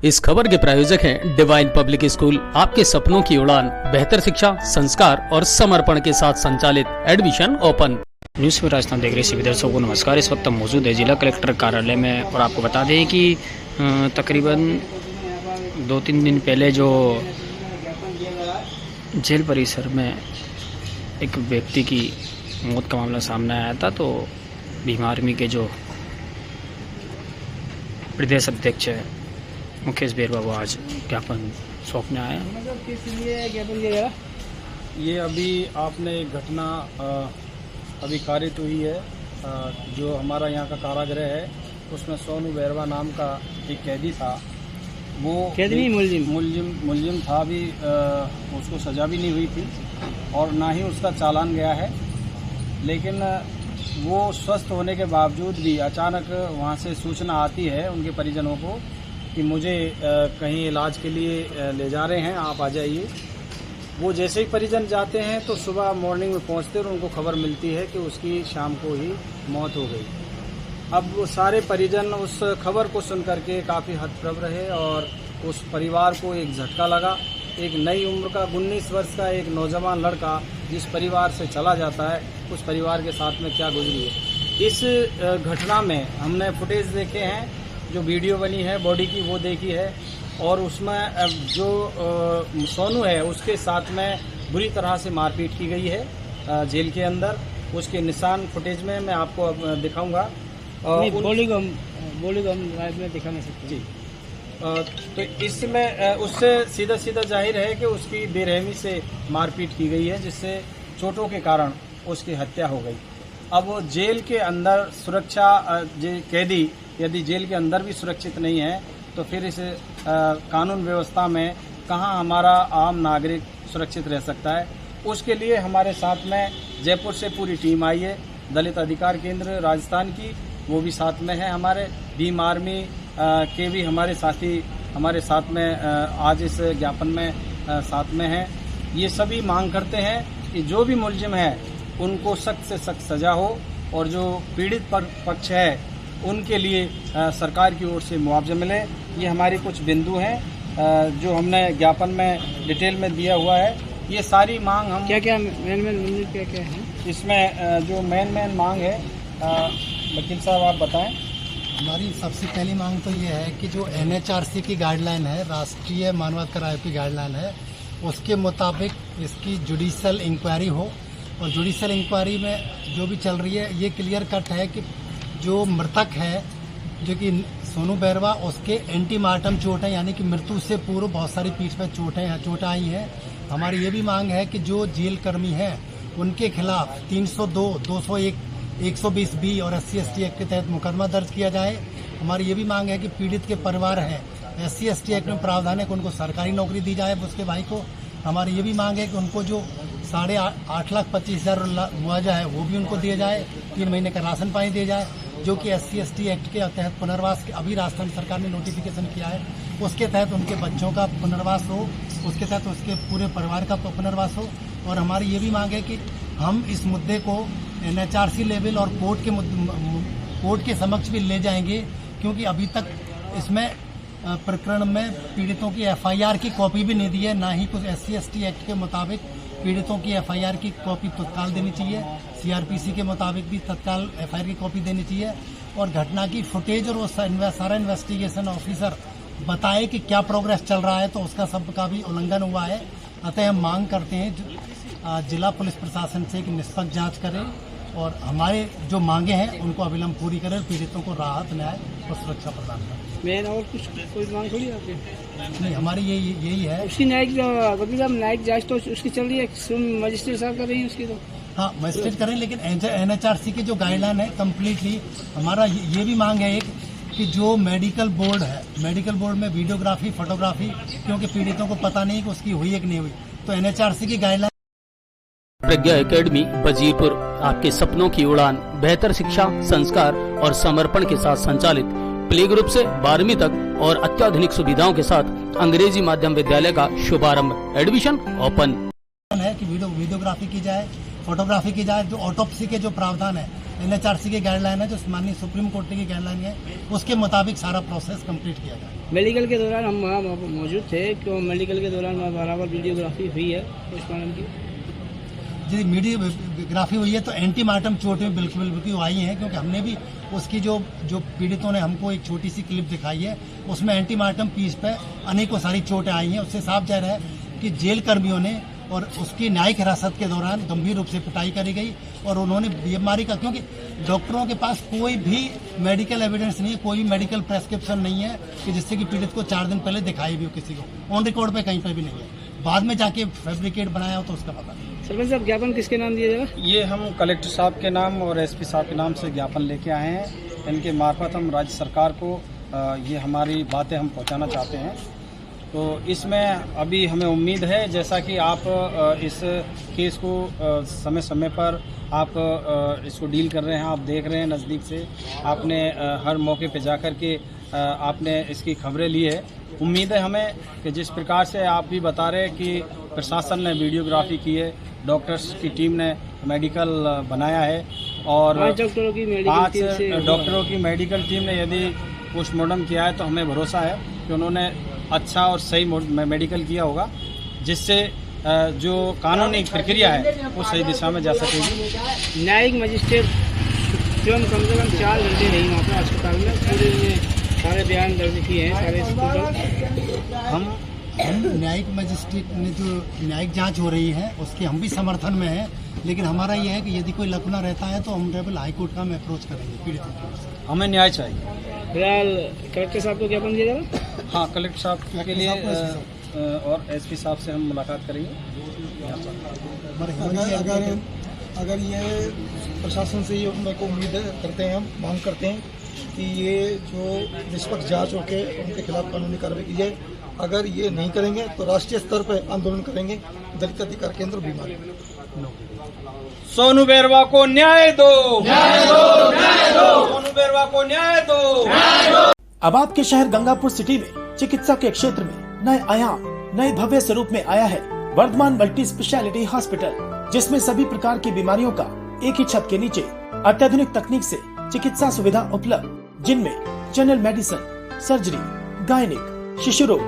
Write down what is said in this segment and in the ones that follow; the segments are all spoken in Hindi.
इस खबर के प्रायोजक हैं डिवाइन पब्लिक स्कूल, आपके सपनों की उड़ान, बेहतर शिक्षा, संस्कार और समर्पण के साथ संचालित, एडमिशन ओपन। न्यूज़ में राजस्थान देख रहे सभी दर्शकों को नमस्कार। इस वक्त हम मौजूद है जिला कलेक्टर कार्यालय में और आपको बता दें कि तकरीबन 2-3 दिन पहले जो जेल परिसर में एक व्यक्ति की मौत का मामला सामने आया था, तो भीम आर्मी के जो प्रदेश अध्यक्ष है मुकेश बेरवा वो आज ज्ञापन सौंपने आए हैं। ये अभी आपने एक घटना अभी कारित हुई है, जो हमारा यहाँ का कारागृह है उसमें सोनू बेरवा नाम का एक कैदी था। वो मुलजिम था, अभी उसको सज़ा भी नहीं हुई थी और ना ही उसका चालान गया है, लेकिन वो स्वस्थ होने के बावजूद भी अचानक वहाँ से सूचना आती है उनके परिजनों को कि मुझे कहीं इलाज के लिए ले जा रहे हैं, आप आ जाइए। वो जैसे ही परिजन जाते हैं तो सुबह मॉर्निंग में पहुंचते और उनको खबर मिलती है कि उसकी शाम को ही मौत हो गई। अब वो सारे परिजन उस खबर को सुन करके काफ़ी हतप्रभ रहे और उस परिवार को एक झटका लगा। एक नई उम्र का 19 वर्ष का एक नौजवान लड़का जिस परिवार से चला जाता है, उस परिवार के साथ में क्या गुजरी है। इस घटना में हमने फुटेज देखे हैं, जो वीडियो बनी है बॉडी की वो देखी है, और उसमें जो सोनू है उसके साथ में बुरी तरह से मारपीट की गई है जेल के अंदर। उसके निशान फुटेज में मैं आपको दिखाऊंगा। बॉडी को हम लाइव में दिखा नहीं सकते जी। तो इसमें उससे सीधा सीधा जाहिर है कि उसकी बेरहमी से मारपीट की गई है, जिससे चोटों के कारण उसकी हत्या हो गई। अब वो जेल के अंदर सुरक्षा, कैदी यदि जेल के अंदर भी सुरक्षित नहीं है तो फिर इस कानून व्यवस्था में कहाँ हमारा आम नागरिक सुरक्षित रह सकता है। उसके लिए हमारे साथ में जयपुर से पूरी टीम आई है, दलित अधिकार केंद्र राजस्थान की, वो भी साथ में है। हमारे भीम आर्मी के भी हमारे साथी हमारे साथ में आज इस ज्ञापन में साथ में हैं। ये सभी मांग करते हैं कि जो भी मुलजिम है उनको सख्त से सख्त सज़ा हो और जो पीड़ित पक्ष है उनके लिए सरकार की ओर से मुआवजा मिले। ये हमारी कुछ बिंदु हैं जो हमने ज्ञापन में डिटेल में दिया हुआ है। ये सारी मांग हम क्या मेन क्या है इसमें जो मेन मांग है, वकील साहब आप बताएं। हमारी सबसे पहली मांग तो ये है कि जो NHRC की गाइडलाइन है, राष्ट्रीय मानवाधिकार आयोग की गाइडलाइन है, उसके मुताबिक इसकी जुडिशियल इंक्वायरी हो। और जुडिशियल इंक्वायरी में जो भी चल रही है ये क्लियर कट है कि जो मृतक है, जो कि सोनू बेरवा, उसके एंटीमार्टम चोटें यानी कि मृत्यु से पूर्व बहुत सारी पीठ पर चोटें आई हैं। हमारी ये भी मांग है कि जो जेल कर्मी हैं उनके खिलाफ 302, 201, 120B और SC/ST एक्ट के तहत मुकदमा दर्ज किया जाए। हमारी ये भी मांग है कि पीड़ित के परिवार हैं, SC/ST एक्ट में प्रावधान है कि उनको सरकारी नौकरी दी जाए उसके भाई को। हमारी ये भी मांग है कि उनको जो 8,25,000 मुआवजा है वो भी उनको दिया जाए, 3 महीने का राशन पानी दिया जाए, जो कि SC/ST एक्ट के तहत पुनर्वास अभी राजस्थान सरकार ने नोटिफिकेशन किया है, उसके तहत उनके बच्चों का पुनर्वास हो, उसके तहत उसके पूरे परिवार का पुनर्वास हो। और हमारी ये भी मांग है कि हम इस मुद्दे को NHRC लेवल और कोर्ट के समक्ष भी ले जाएंगे, क्योंकि अभी तक इसमें प्रकरण में पीड़ितों की FIR की कॉपी भी नहीं दी है, ना ही कुछ SC/ST एक्ट के मुताबिक पीड़ितों की FIR की कॉपी तत्काल देनी चाहिए। CRPC के मुताबिक भी तत्काल FIR की कॉपी देनी चाहिए और घटना की फुटेज और वो सारा इन्वेस्टिगेशन ऑफिसर बताए कि क्या प्रोग्रेस चल रहा है, तो उसका सब का भी उल्लंघन हुआ है। अतः हम मांग करते हैं जिला पुलिस प्रशासन से कि निष्पक्ष जाँच करें और हमारे जो मांगे हैं उनको अविलंब पूरी करें, पीड़ितों को राहत, न्याय और सुरक्षा प्रदान करें। मेन और कुछ कोई मांग थोड़ी आपकी नहीं, हमारी यही है। उसकी न्यायिक जांच तो उसकी चल रही है, मजिस्ट्रेट साहब कर रही है उसकी तो। हाँ, मजिस्ट्रेट करें, लेकिन NHRC की जो गाइडलाइन है कम्प्लीटली हमारा ये भी मांग है एक कि जो मेडिकल बोर्ड है, मेडिकल बोर्ड में वीडियोग्राफी, फोटोग्राफी, क्योंकि पीड़ितों को पता नहीं कि उसकी हुई है कि नहीं हुई, तो NHRC की गाइडलाइन। प्रज्ञा एकेडमी वजीरपुर, आपके सपनों की उड़ान, बेहतर शिक्षा, संस्कार और समर्पण के साथ संचालित, प्ले ग्रुप से 12वीं तक और अत्याधुनिक सुविधाओं के साथ अंग्रेजी माध्यम विद्यालय का शुभारंभ, एडमिशन ओपन है कि वीडियोग्राफी की जाए, फोटोग्राफी की जाए। जो ऑटोप्सी के जो प्रावधान है NHRC की गाइडलाइन है, जो माननीय सुप्रीम कोर्ट की गाइडलाइन है, उसके मुताबिक सारा प्रोसेस कंप्लीट किया जाए। मेडिकल के दौरान हम वहाँ मौजूद थे, क्यों मेडिकल के दौरान वहाँ बराबर वीडियोग्राफी हुई है पोस्टमार्टम की? जी, वीडियोग्राफी हुई है तो एंटीमार्टम चोटें बिल्कुल आई हैं, क्योंकि हमने भी उसकी जो पीड़ितों ने हमको एक छोटी सी क्लिप दिखाई है, उसमें एंटीमार्टम पीस पे अनेकों सारी चोटें आई हैं। उससे साफ जाहिर है कि जेल कर्मियों ने और उसकी न्यायिक हिरासत के दौरान गंभीर रूप से पिटाई करी गई, और उन्होंने बीमारी का, क्योंकि डॉक्टरों के पास कोई भी मेडिकल एविडेंस नहीं है, कोई भी मेडिकल प्रेस्क्रिप्शन नहीं है कि जिससे कि पीड़ित को 4 दिन पहले दिखाई भी हो किसी को, ऑन रिकॉर्ड पे कहीं पे भी नहीं है। बाद में जाके फैब्रिकेट बनाया हो तो उसका पता नहीं। सरपंच साहब, ज्ञापन किसके नाम दिया जाएगा? ये हम कलेक्टर साहब के नाम और SP साहब के नाम से ज्ञापन लेके आए हैं। इनके मार्फत हम राज्य सरकार को ये हमारी बातें हम पहुंचाना चाहते हैं। तो इसमें अभी हमें उम्मीद है, जैसा कि आप इस केस को समय समय पर आप इसको डील कर रहे हैं, आप देख रहे हैं नज़दीक से, आपने हर मौके पे जाकर के आपने इसकी खबरें ली है। उम्मीद है हमें कि जिस प्रकार से आप भी बता रहे हैं कि प्रशासन ने वीडियोग्राफी की है, डॉक्टर्स की टीम ने मेडिकल बनाया है, और 5 डॉक्टरों की मेडिकल टीम ने यदि पोस्टमार्टम किया है तो हमें भरोसा है कि उन्होंने अच्छा और सही मेडिकल किया होगा, जिससे जो कानूनी प्रक्रिया है वो सही दिशा में जा सकेगी। न्यायिक मजिस्ट्रेट स्वयं कम से कम 4 घंटे नहीं वहाँ पर अस्पताल में, पूरे सारे बयान दर्ज किए हैं सारे स्टूडेंट। हम न्यायिक मजिस्ट्रेट ने जो न्यायिक जांच हो रही है उसके हम भी समर्थन में हैं, लेकिन हमारा यह है कि यदि कोई लफड़ा रहता है तो हम ऑनरेबल हाईकोर्ट का हम अप्रोच करेंगे पीड़ितों की। हमें न्याय चाहिए। फिलहाल कलेक्टर साहब को ज्ञापन दिया जाएगा? हाँ, कलेक्टर साहब के लिए और SP साहब से हम मुलाकात करेंगे। अगर ये प्रशासन से ये मेरे को उम्मीद करते हैं, हम मांग करते हैं कि ये जो निष्पक्ष जांच होकर उनके खिलाफ कानूनी कार्रवाई की जाए। अगर ये नहीं करेंगे तो राष्ट्रीय स्तर पर आंदोलन करेंगे। दलित अधिकार केंद्र बीमारी। सोनू बेरवा को न्याय दो, न्याय दो, न्याय दो। सोनू बेरवा को न्याय दो, न्याय दो। अब आपके शहर गंगापुर सिटी में चिकित्सा के क्षेत्र में नए आयाम, नए भव्य स्वरूप में आया है वर्धमान मल्टी स्पेशलिटी हॉस्पिटल, जिसमें सभी प्रकार की बीमारियों का एक ही छत के नीचे अत्याधुनिक तकनीक से चिकित्सा सुविधा उपलब्ध, जिनमें जनरल मेडिसिन, सर्जरी, गायनिक, शिशु रोग,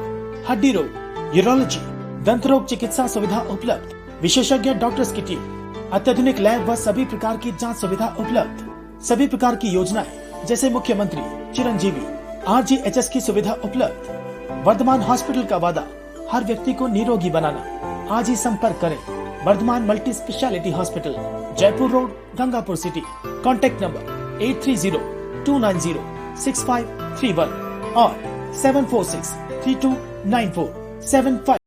हड्डी रोग, यूरोलॉजी, दंत रोग चिकित्सा सुविधा उपलब्ध, विशेषज्ञ डॉक्टर्स की टीम, अत्याधुनिक लैब व सभी प्रकार की जांच सुविधा उपलब्ध, सभी प्रकार की योजनाएं जैसे मुख्यमंत्री चिरंजीवी RGHS की सुविधा उपलब्ध। वर्धमान हॉस्पिटल का वादा हर व्यक्ति को निरोगी बनाना। आज ही संपर्क करें Vardhman multi speciality hospital, Jaipur road, Gangapur city. Contact number 8302906531 और 746329475।